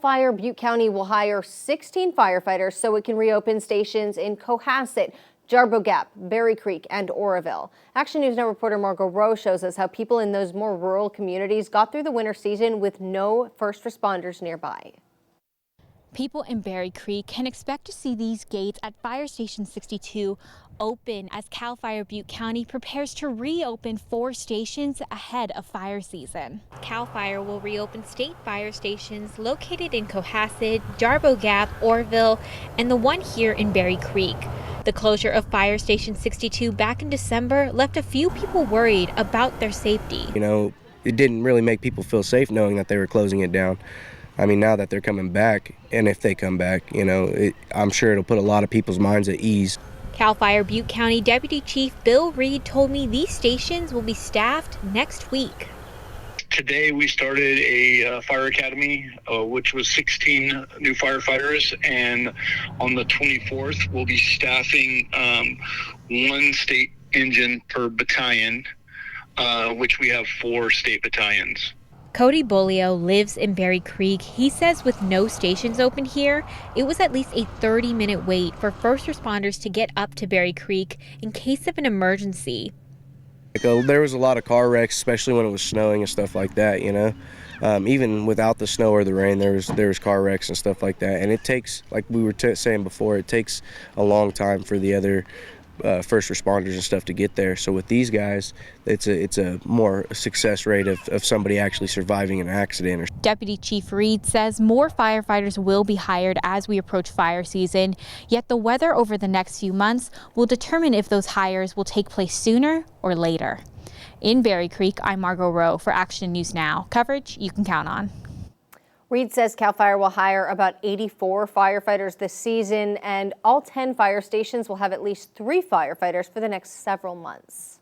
FIRE Butte County will hire 16 firefighters so it can reopen stations in Cohasset, Jarbo Gap, Berry Creek, and Oroville. Action News Now reporter Margot Rowe shows us how people in those more rural communities got through the winter season with no first responders nearby. People in Berry Creek can expect to see these gates at Fire Station 62 open as CAL FIRE Butte County prepares to reopen 4 stations ahead of fire season. CAL FIRE will reopen state fire stations located in Cohasset, Jarbo Gap, Oroville, and the one here in Berry Creek. The closure of Fire Station 62 back in December left a few people worried about their safety. You know, it didn't really make people feel safe knowing that they were closing it down. I mean, now that they're coming back, and if they come back, you know, I'm sure it'll put a lot of people's minds at ease. CAL FIRE Butte County Deputy Chief Bill Reed told me these stations will be staffed next week. Today we started a fire academy, which was 16 new firefighters, and on the 24th we'll be staffing 1 state engine per battalion, which we have 4 state battalions. Cody Bolio lives in Berry Creek. He says with no stations open here, it was at least a 30-minute wait for first responders to get up to Berry Creek in case of an emergency. There was a lot of car wrecks, especially when it was snowing and stuff like that, you know. Even without the snow or the rain, there was car wrecks and stuff like that. And it takes, like we were saying before, it takes a long time for the other first responders and stuff to get there. So with these guys, it's a more success rate of somebody actually surviving an accident. Deputy Chief Reed says more firefighters will be hired as we approach fire season, yet the weather over the next few months will determine if those hires will take place sooner or later. In Berry Creek, I'm Margot Rowe for Action News Now. Coverage you can count on. Reed says CAL FIRE will hire about 84 firefighters this season, and all 10 fire stations will have at least 3 firefighters for the next several months.